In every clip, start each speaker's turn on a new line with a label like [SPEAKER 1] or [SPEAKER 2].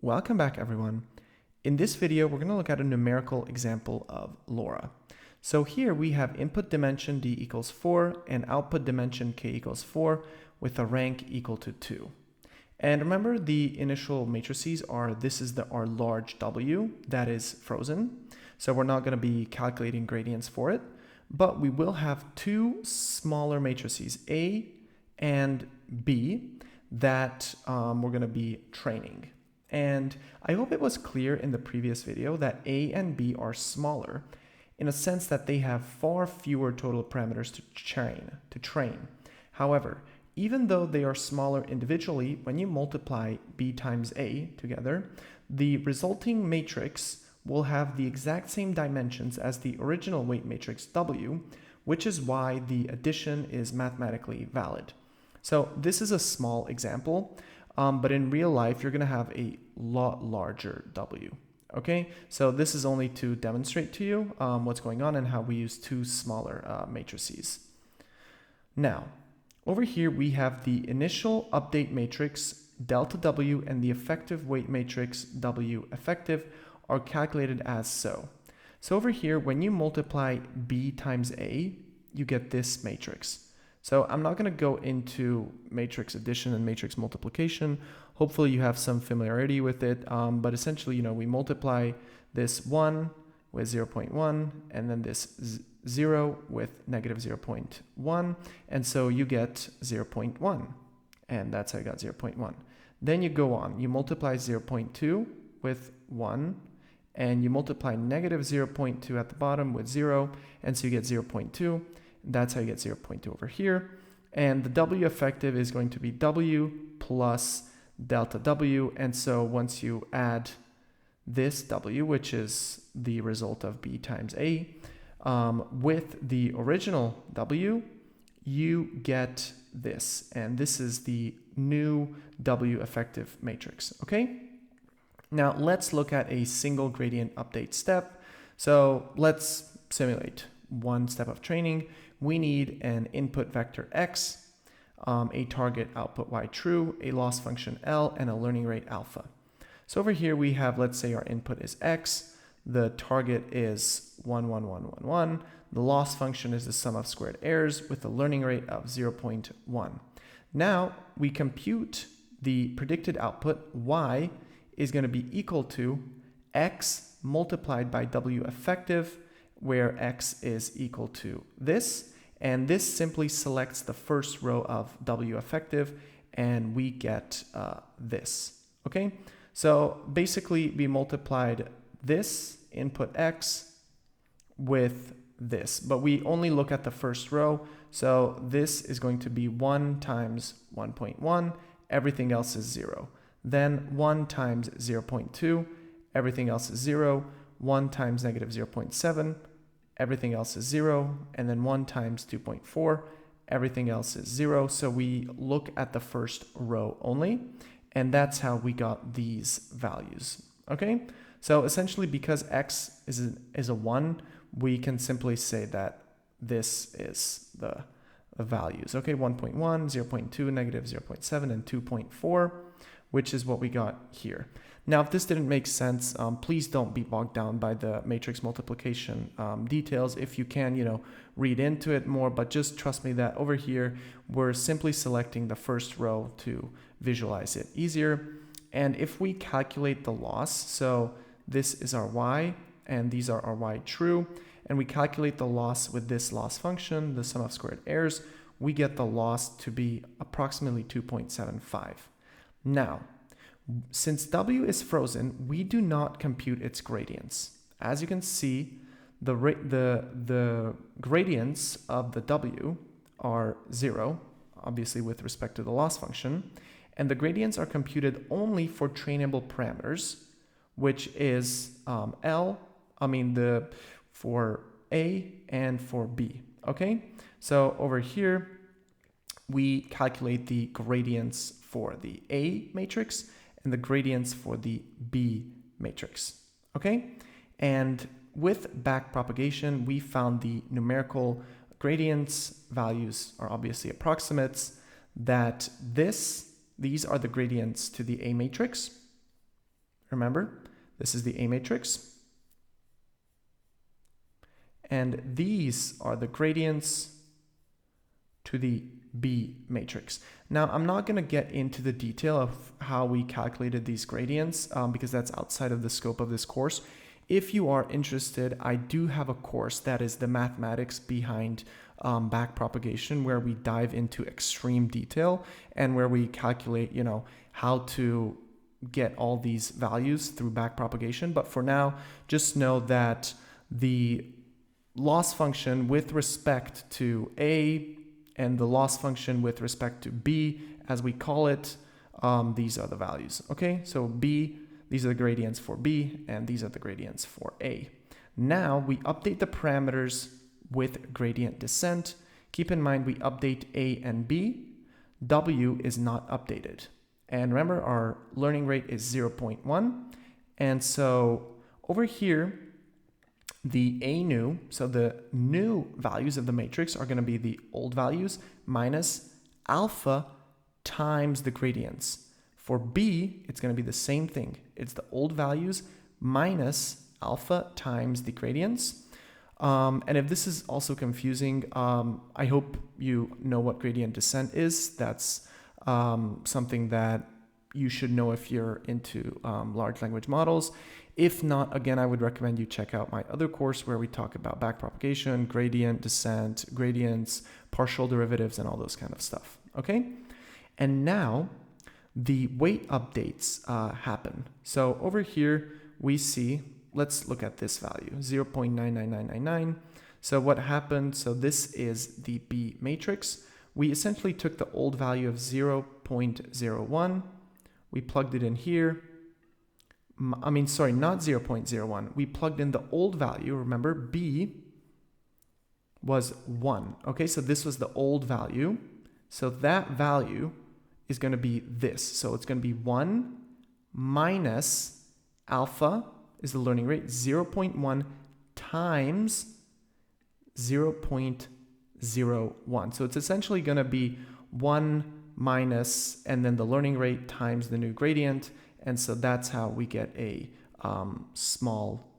[SPEAKER 1] Welcome back, everyone. In this video, we're going to look at a numerical example of LoRA. So here we have input dimension d equals 4 and output dimension k equals 4 with a rank equal to 2. And remember, the initial matrices are, this is our large W that is frozen. So we're not going to be calculating gradients for it, but we will have two smaller matrices, A and B, that we're going to be training. And I hope it was clear in the previous video that A and B are smaller in a sense that they have far fewer total parameters to train. However, even though they are smaller individually, when you multiply B times A together, the resulting matrix will have the exact same dimensions as the original weight matrix W, which is why the addition is mathematically valid. So this is a small example. But in real life, you're going to have a lot larger W. Okay, so this is only to demonstrate to you what's going on and how we use two smaller matrices. Now, over here we have the initial update matrix delta W and the effective weight matrix W effective are calculated as so. So over here, when you multiply B times A, you get this matrix. So I'm not going to go into matrix addition and matrix multiplication. Hopefully you have some familiarity with it, but essentially, we multiply this 1 with 0.1 and then this 0 with negative 0.1, and so you get 0.1, and that's how you got 0.1. Then you go on, you multiply 0.2 with 1, and you multiply negative 0.2 at the bottom with 0, and so you get 0.2. That's how you get 0.2 over here. And the W effective is going to be W plus delta W. And so once you add this W, which is the result of B times A, with the original W, you get this. And this is the new W effective matrix. Okay? Now let's look at a single gradient update step. So let's simulate one step of training. We need an input vector x, a target output y true, a loss function L, and a learning rate alpha. So over here we have, let's say our input is x, the target is 1, 1, 1, 1, 1. The loss function is the sum of squared errors with a learning rate of 0.1. Now we compute the predicted output y is going to be equal to x multiplied by W effective, where x is equal to this. And this simply selects the first row of W effective, and we get this. Okay, so basically we multiplied this input x with this, but we only look at the first row. So this is going to be 1 times 1.1, everything else is 0. Then 1 times 0.2, everything else is 0. 1 times negative 0.7, everything else is 0, and then 1 times 2.4, everything else is 0. So we look at the first row only, and that's how we got these values. Okay, so essentially because x is a 1, we can simply say that this is the values. Okay, 1.1, 0.2, negative 0.7, and 2.4, which is what we got here. Now, if this didn't make sense, please don't be bogged down by the matrix multiplication details. If you can, read into it more, but just trust me that over here, we're simply selecting the first row to visualize it easier. And if we calculate the loss, so this is our y, and these are our y true, and we calculate the loss with this loss function, the sum of squared errors, we get the loss to be approximately 2.75. Now, since W is frozen, we do not compute its gradients. As you can see, the gradients of the W are 0, obviously with respect to the loss function, and the gradients are computed only for trainable parameters, which is for A and for B. Okay, so over here we calculate the gradients for the A matrix and the gradients for the B matrix. Okay, and with backpropagation, we found the numerical gradients values are obviously approximates, that these are the gradients to the A matrix, Remember, this is the A matrix. And these are the gradients to the B matrix. Now, I'm not going to get into the detail of how we calculated these gradients because that's outside of the scope of this course. If you are interested, I do have a course that is the mathematics behind backpropagation, where we dive into extreme detail and where we calculate, how to get all these values through backpropagation. But for now, just know that the loss function with respect to A and the loss function with respect to B, as we call it, these are the values. Okay, so B, these are the gradients for B, and these are the gradients for A. Now we update the parameters with gradient descent. Keep in mind we update A and B. W is not updated. And remember, our learning rate is 0.1. And so over here, the A new, so the new values of the matrix are going to be the old values minus alpha times the gradients. For B, it's going to be the same thing. It's the old values minus alpha times the gradients. And if this is also confusing, I hope you know what gradient descent is. That's something that you should know if you're into large language models. If not, again, I would recommend you check out my other course where we talk about backpropagation, gradient descent, gradients, partial derivatives, and all those kind of stuff. Okay? And now the weight updates happen. So over here, we see, let's look at this value, 0.99999. So what happened, so this is the B matrix. We essentially took the old value of 0.01. We plugged it in here. I mean, sorry, not 0.01. We plugged in the old value. Remember, B was 1. Okay, so this was the old value. So that value is going to be this. So it's going to be 1 minus alpha is the learning rate, 0.1 times 0.01. So it's essentially going to be 1 minus and then the learning rate times the new gradient. And so that's how we get a small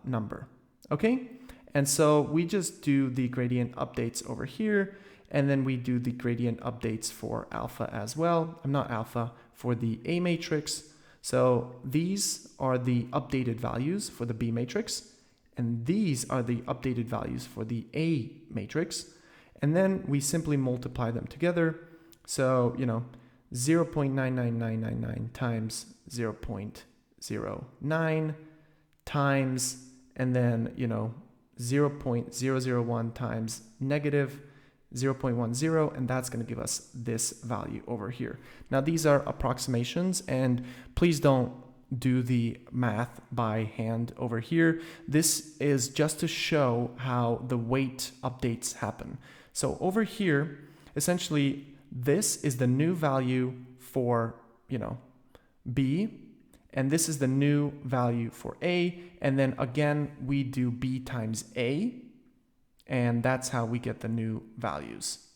[SPEAKER 1] number. Okay, and so we just do the gradient updates over here, and then we do the gradient updates for alpha as well. I'm not alpha, for the A matrix. So these are the updated values for the B matrix, and these are the updated values for the A matrix. And then we simply multiply them together. So, 0.99999 times 0.09 times, and then, 0.001 times negative 0.10, and that's going to give us this value over here. Now, these are approximations, and please don't do the math by hand over here. This is just to show how the weight updates happen. So over here, essentially, this is the new value for, B, and this is the new value for A, and then again, we do B times A, and that's how we get the new values,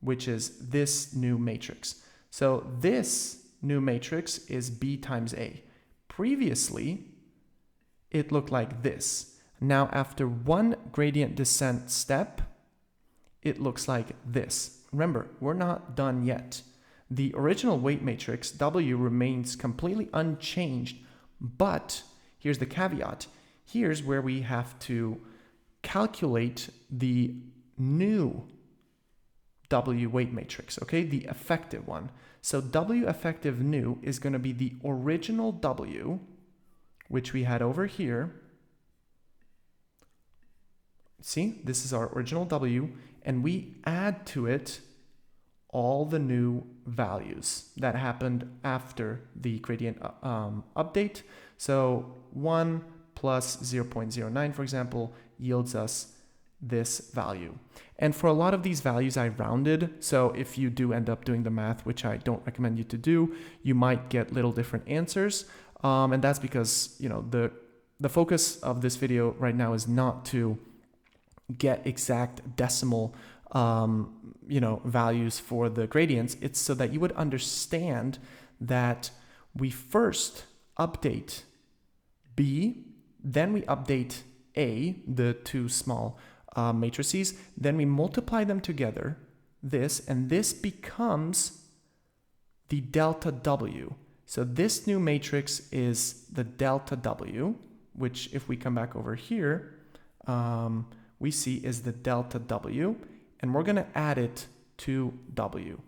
[SPEAKER 1] which is this new matrix. So this new matrix is B times A. Previously, it looked like this. Now, after one gradient descent step, it looks like this. Remember, we're not done yet. The original weight matrix, W, remains completely unchanged, but here's the caveat. Here's where we have to calculate the new W weight matrix, okay? The effective one. So W effective new is going to be the original W, which we had over here. See, this is our original W, and we add to it all the new values that happened after the gradient update. So 1 plus 0.09, for example, yields us this value. And for a lot of these values, I rounded. So if you do end up doing the math, which I don't recommend you to do, you might get little different answers. And that's because, the focus of this video right now is not to get exact decimal values for the gradients. It's so that you would understand that we first update B, then we update A, the two small matrices, then we multiply them together, and this becomes the delta W. So this new matrix is the delta W, which if we come back over here, we see is the delta W, and we're going to add it to W.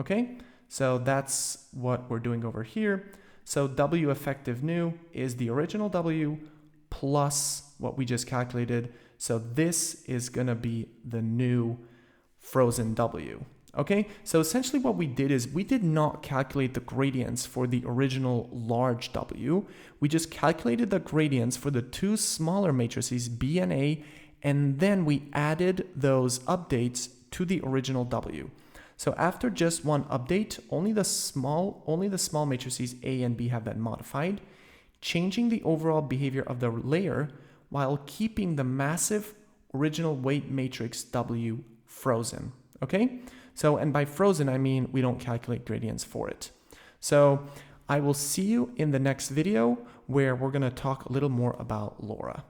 [SPEAKER 1] Okay, so that's what we're doing over here. So W effective new is the original W plus what we just calculated. So this is going to be the new frozen W. Okay, so essentially what we did is we did not calculate the gradients for the original large W. We just calculated the gradients for the two smaller matrices B and A, and then we added those updates to the original W. So after just one update, only the small matrices A and B have been modified, changing the overall behavior of the layer while keeping the massive original weight matrix W frozen. Okay? So, and by frozen, I mean we don't calculate gradients for it. So I will see you in the next video where we're going to talk a little more about LoRA.